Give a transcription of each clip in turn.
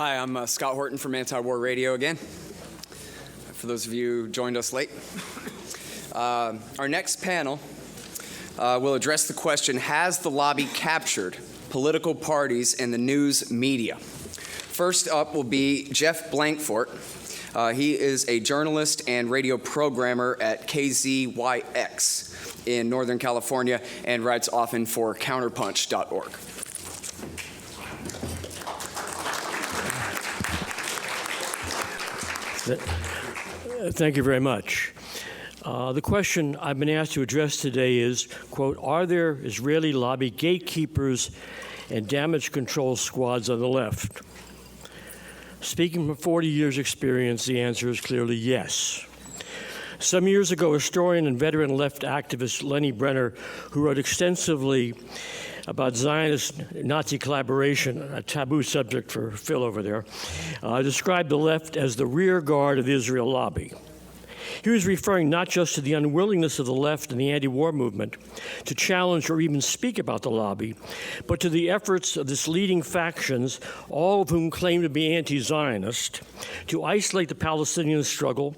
Hi, I'm Scott Horton from Anti-War Radio again, for those of you who joined us late. Our next panel will address the question, has the lobby captured political parties and the news media? First up will be Jeff Blankfort. He is a journalist and radio programmer at KZYX in Northern California and writes often for counterpunch.org. Thank you very much. The question I've been asked to address today is, quote, are there Israeli lobby gatekeepers and damage control squads on the left? Speaking from 40 years' experience, the answer is clearly yes. Some years ago, historian and veteran left activist Lenny Brenner, who wrote extensively about Zionist-Nazi collaboration, a taboo subject for Phil over there, described the left as the rear guard of the Israel lobby. He was referring not just to the unwillingness of the left and the anti-war movement to challenge or even speak about the lobby, but to the efforts of its leading factions, all of whom claim to be anti-Zionist, to isolate the Palestinian struggle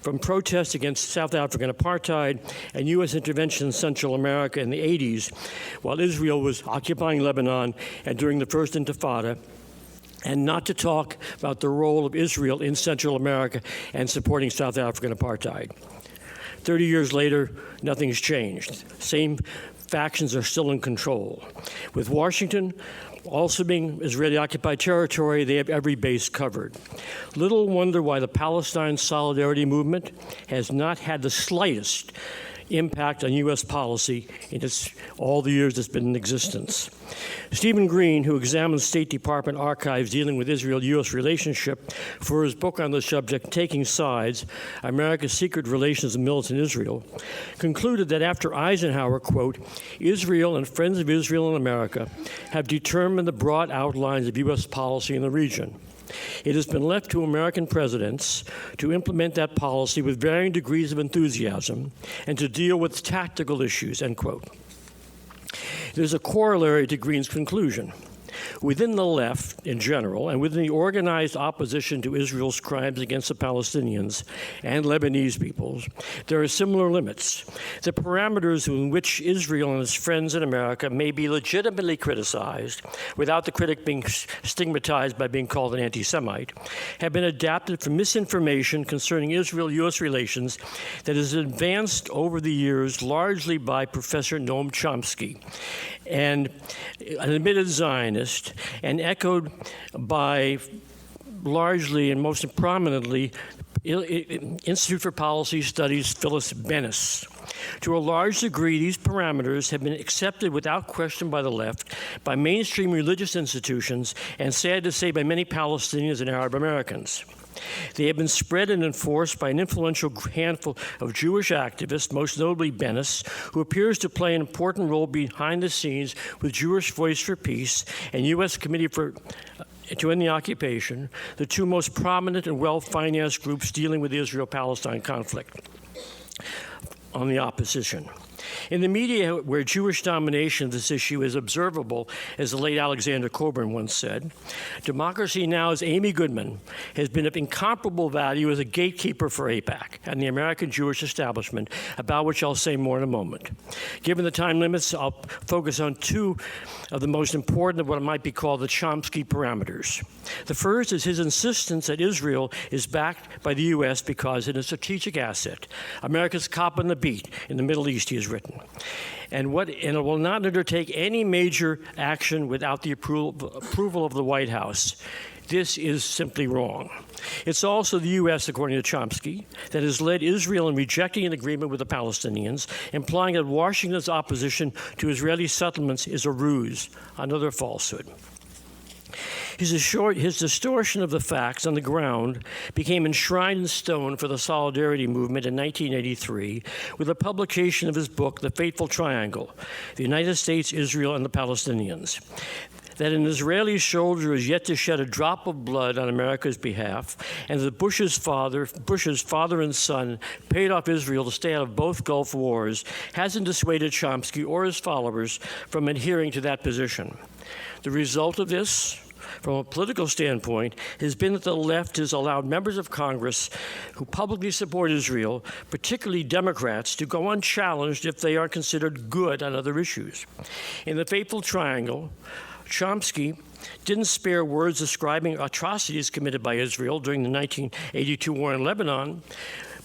from protests against South African apartheid and U.S. intervention in Central America in the 80s, while Israel was occupying Lebanon and during the First Intifada, and not to talk about the role of Israel in Central America and supporting South African apartheid. 30 years later, nothing's changed. Same factions are still in control. With Washington also being Israeli-occupied territory, they have every base covered. Little wonder why the Palestine Solidarity Movement has not had the slightest impact on U.S. policy in all the years it's been in existence. Stephen Green, who examines State Department archives dealing with Israel-U.S. relationship for his book on the subject, Taking Sides, America's Secret Relations of Militant Israel, concluded that after Eisenhower, quote, Israel and Friends of Israel in America have determined the broad outlines of U.S. policy in the region. It has been left to American presidents to implement that policy with varying degrees of enthusiasm and to deal with tactical issues, end quote. There's a corollary to Green's conclusion. Within the left in general, and within the organized opposition to Israel's crimes against the Palestinians and Lebanese peoples, there are similar limits. The parameters in which Israel and its friends in America may be legitimately criticized, without the critic being stigmatized by being called an anti-Semite, have been adapted from misinformation concerning Israel-U.S. relations that has advanced over the years largely by Professor Noam Chomsky, and an admitted Zionist, and echoed by largely and most prominently Institute for Policy Studies' Phyllis Bennis. To a large degree, these parameters have been accepted without question by the left, by mainstream religious institutions, and sad to say, by many Palestinians and Arab Americans. They have been spread and enforced by an influential handful of Jewish activists, most notably Bennis, who appears to play an important role behind the scenes with Jewish Voice for Peace and U.S. Committee to End the Occupation, the two most prominent and well-financed groups dealing with the Israel-Palestine conflict on the opposition. In the media, where Jewish domination of this issue is observable, as the late Alexander Coburn once said, Democracy Now!'s Amy Goodman has been of incomparable value as a gatekeeper for AIPAC and the American Jewish establishment, about which I'll say more in a moment. Given the time limits, I'll focus on two of the most important of what might be called the Chomsky parameters. The first is his insistence that Israel is backed by the U.S. because it is a strategic asset, America's cop on the beat in the Middle East, he has written. And it will not undertake any major action without the approval of the White House. This is simply wrong. It's also the U.S., according to Chomsky, that has led Israel in rejecting an agreement with the Palestinians, implying that Washington's opposition to Israeli settlements is a ruse, another falsehood. His distortion of the facts on the ground became enshrined in stone for the Solidarity Movement in 1983 with the publication of his book, The Fateful Triangle, the United States, Israel, and the Palestinians. That an Israeli soldier is yet to shed a drop of blood on America's behalf, and that Bush's father and son paid off Israel to stay out of both Gulf wars, hasn't dissuaded Chomsky or his followers from adhering to that position. The result of this, from a political standpoint has been that the left has allowed members of Congress who publicly support Israel, particularly Democrats, to go unchallenged if they are considered good on other issues. In the fateful triangle, Chomsky didn't spare words describing atrocities committed by Israel during the 1982 war in Lebanon,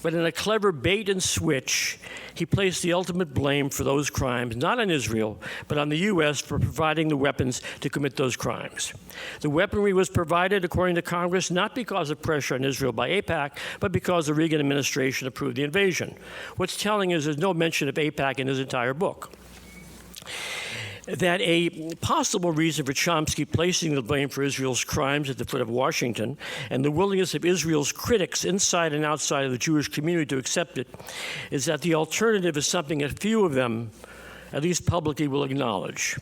but in a clever bait and switch, he placed the ultimate blame for those crimes not on Israel, but on the U.S. for providing the weapons to commit those crimes. The weaponry was provided, according to Congress, not because of pressure on Israel by AIPAC, but because the Reagan administration approved the invasion. What's telling is there's no mention of AIPAC in his entire book. That a possible reason for Chomsky placing the blame for Israel's crimes at the foot of Washington and the willingness of Israel's critics inside and outside of the Jewish community to accept it is that the alternative is something a few of them, at least publicly, will acknowledge,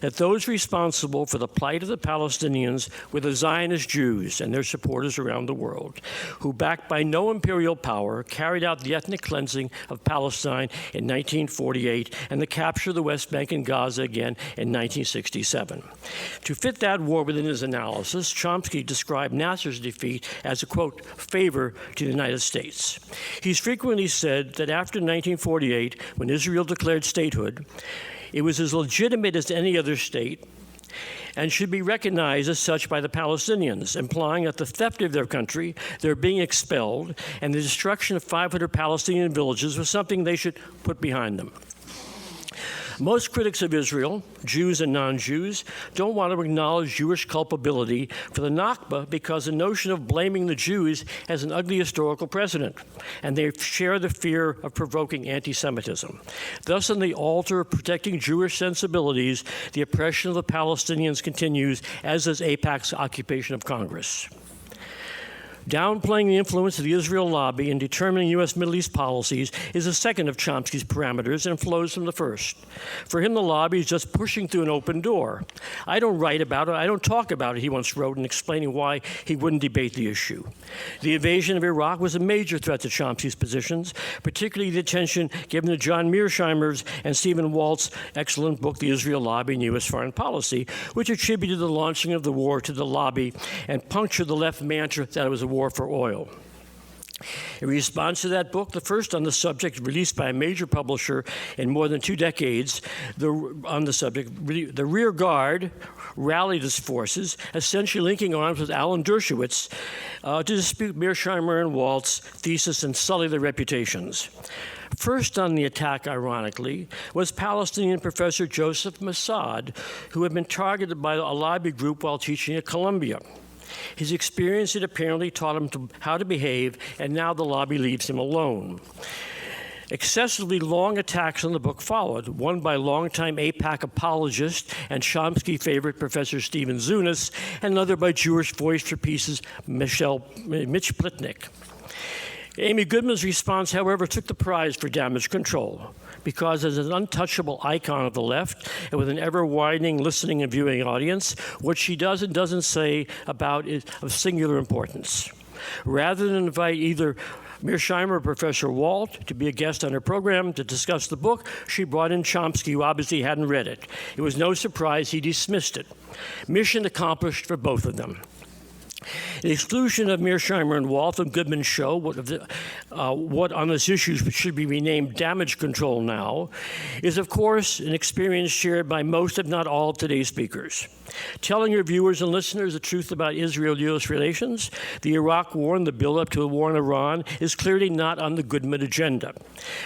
that those responsible for the plight of the Palestinians were the Zionist Jews and their supporters around the world, who, backed by no imperial power, carried out the ethnic cleansing of Palestine in 1948 and the capture of the West Bank and Gaza again in 1967. To fit that war within his analysis, Chomsky described Nasser's defeat as a, quote, favor to the United States. He's frequently said that after 1948, when Israel declared statehood, it was as legitimate as any other state and should be recognized as such by the Palestinians, implying that the theft of their country, their being expelled, and the destruction of 500 Palestinian villages was something they should put behind them. Most critics of Israel, Jews and non-Jews, don't want to acknowledge Jewish culpability for the Nakba because the notion of blaming the Jews has an ugly historical precedent, and they share the fear of provoking anti-Semitism. Thus, on the altar of protecting Jewish sensibilities, the oppression of the Palestinians continues, as does AIPAC's occupation of Congress. Downplaying the influence of the Israel lobby in determining U.S. Middle East policies is the second of Chomsky's parameters and flows from the first. For him, the lobby is just pushing through an open door. I don't write about it, I don't talk about it, he once wrote in explaining why he wouldn't debate the issue. The invasion of Iraq was a major threat to Chomsky's positions, particularly the attention given to John Mearsheimer's and Stephen Walt's excellent book, The Israel Lobby and U.S. Foreign Policy, which attributed the launching of the war to the lobby and punctured the left mantra that it was a war for oil. In response to that book, the first on the subject, released by a major publisher in more than 2 decades, the rear guard rallied its forces, essentially linking arms with Alan Dershowitz to dispute Mearsheimer and Walt's thesis and sully their reputations. First on the attack, ironically, was Palestinian professor Joseph Massad, who had been targeted by a lobby group while teaching at Columbia. His experience had apparently taught him how to behave, and now the lobby leaves him alone. Excessively long attacks on the book followed, one by longtime AIPAC apologist and Chomsky favorite Professor Stephen Zunis, and another by Jewish Voice for Peace's Mitch Plitnick. Amy Goodman's response, however, took the prize for damage control, because as an untouchable icon of the left and with an ever-widening listening and viewing audience, what she does and doesn't say about is of singular importance. Rather than invite either Mearsheimer or Professor Walt to be a guest on her program to discuss the book, she brought in Chomsky, who obviously hadn't read it. It was no surprise he dismissed it. Mission accomplished for both of them. The exclusion of Mearsheimer and Walt and Goodman show what on this issue should be renamed damage control now is, of course, an experience shared by most, if not all, of today's speakers. Telling your viewers and listeners the truth about Israel-U.S. relations, the Iraq War, and the buildup to a war in Iran is clearly not on the Goodman agenda.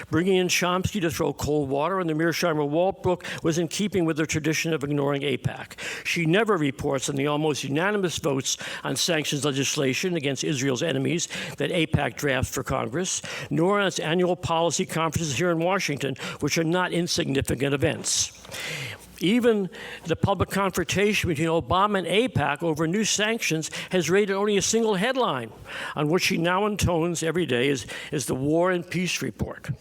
Bringing in Chomsky to throw cold water on the Mearsheimer-Walt book was in keeping with their tradition of ignoring AIPAC. She never reports on the almost unanimous votes on sanctions legislation against Israel's enemies that AIPAC drafts for Congress, nor on its annual policy conferences here in Washington, which are not insignificant events. Even the public confrontation between Obama and AIPAC over new sanctions has rated only a single headline, on which she now intones every day is the War and Peace Report.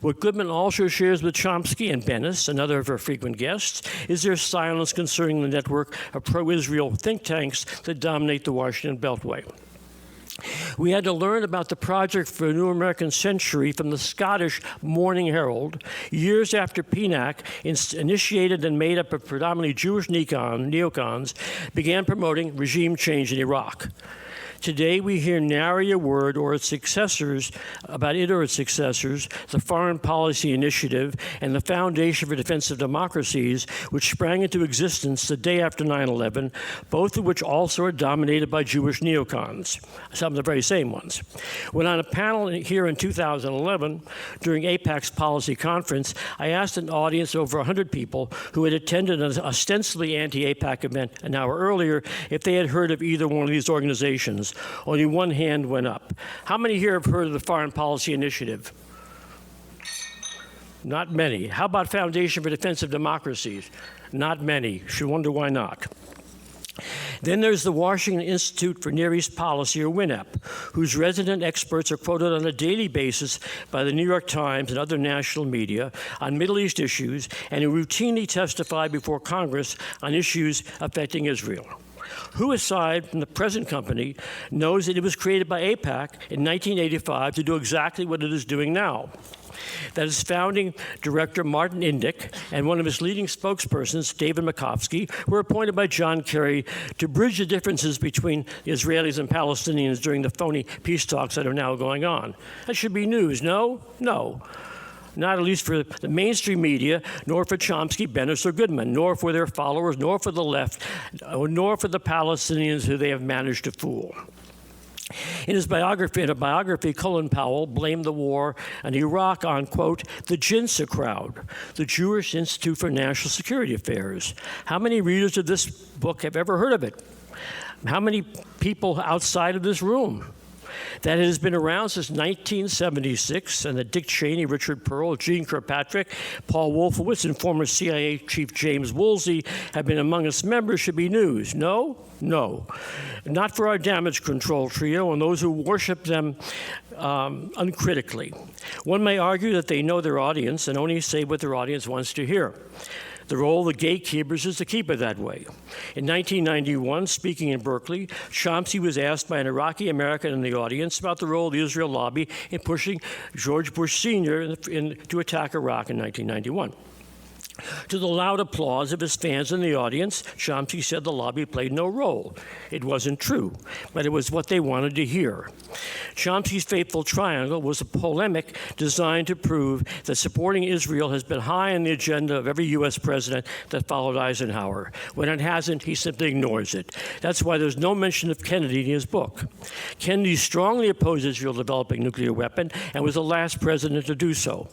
What Goodman also shares with Chomsky and Bennis, another of her frequent guests, is their silence concerning the network of pro-Israel think tanks that dominate the Washington Beltway. We had to learn about the Project for a New American Century from the Scottish Morning Herald, years after PNAC, initiated and made up of predominantly Jewish neocons, began promoting regime change in Iraq. Today, we hear nary a word or its successors, the Foreign Policy Initiative and the Foundation for Defense of Democracies, which sprang into existence the day after 9/11, both of which also are dominated by Jewish neocons, some of the very same ones. When on a panel here in 2011, during AIPAC's policy conference, I asked an audience of over 100 people who had attended an ostensibly anti-AIPAC event an hour earlier if they had heard of either one of these organizations. Only one hand went up. How many here have heard of the Foreign Policy Initiative? Not many. How about Foundation for Defense of Democracies? Not many. Should wonder why not. Then there's the Washington Institute for Near East Policy, or WINEP, whose resident experts are quoted on a daily basis by the New York Times and other national media on Middle East issues, and who routinely testify before Congress on issues affecting Israel. Who, aside from the present company, knows that it was created by AIPAC in 1985 to do exactly what it is doing now? That its founding director, Martin Indyk, and one of its leading spokespersons, David Makovsky, were appointed by John Kerry to bridge the differences between the Israelis and Palestinians during the phony peace talks that are now going on. That should be news, no? No. Not at least for the mainstream media, nor for Chomsky, Bennett, or Goodman, nor for their followers, nor for the left, nor for the Palestinians who they have managed to fool. In a biography, Colin Powell blamed the war in Iraq on, quote, the JINSA crowd, the Jewish Institute for National Security Affairs. How many readers of this book have ever heard of it? How many people outside of this room? That it has been around since 1976, and that Dick Cheney, Richard Pearl, Gene Kirkpatrick, Paul Wolfowitz, and former CIA Chief James Woolsey have been among its members should be news. No? No. Not for our damage control trio and those who worship them uncritically. One may argue that they know their audience and only say what their audience wants to hear. The role of the gatekeepers is to keep it that way. In 1991, speaking in Berkeley, Chomsky was asked by an Iraqi American in the audience about the role of the Israel lobby in pushing George Bush Sr. to attack Iraq in 1991. To the loud applause of his fans in the audience, Chomsky said the lobby played no role. It wasn't true, but it was what they wanted to hear. Chomsky's fateful triangle was a polemic designed to prove that supporting Israel has been high on the agenda of every U.S. president that followed Eisenhower. When it hasn't, he simply ignores it. That's why there's no mention of Kennedy in his book. Kennedy strongly opposed Israel developing a nuclear weapon and was the last president to do so.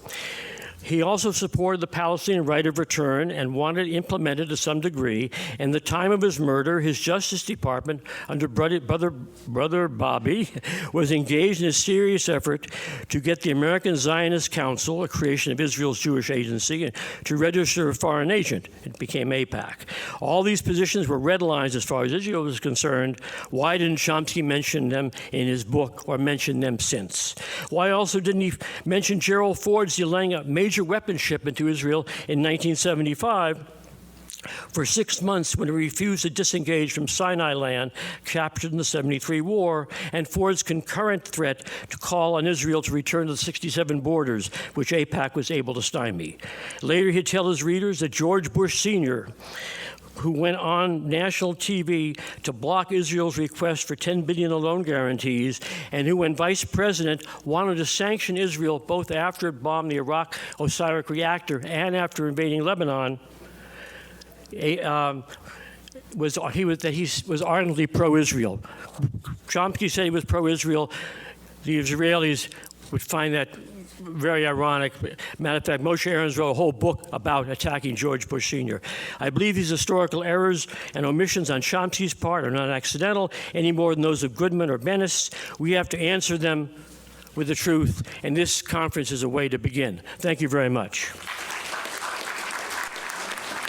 He also supported the Palestinian right of return and wanted it implemented to some degree. And the time of his murder, his Justice Department, under brother Bobby, was engaged in a serious effort to get the American Zionist Council, a creation of Israel's Jewish agency, to register a foreign agent. It became AIPAC. All these positions were red lines as far as Israel was concerned. Why didn't Chomsky mention them in his book or mention them since? Why also didn't he mention Gerald Ford's delaying a major weapons shipment to Israel in 1975 for 6 months when he refused to disengage from Sinai land captured in the 73 war, and Ford's concurrent threat to call on Israel to return to the 67 borders, which AIPAC was able to stymie. Later, he'd tell his readers that George Bush Sr., who went on national TV to block Israel's request for $10 billion in loan guarantees, and who, when vice president, wanted to sanction Israel both after it bombed the Iraq Osiris reactor and after invading Lebanon, was ardently pro-Israel. Chomsky said he was pro-Israel. The Israelis would find that very ironic. Matter of fact, Moshe Ahrens wrote a whole book about attacking George Bush Sr. I believe these historical errors and omissions on Chomsky's part are not accidental any more than those of Goodman or Bennis. We have to answer them with the truth, and this conference is a way to begin. Thank you very much.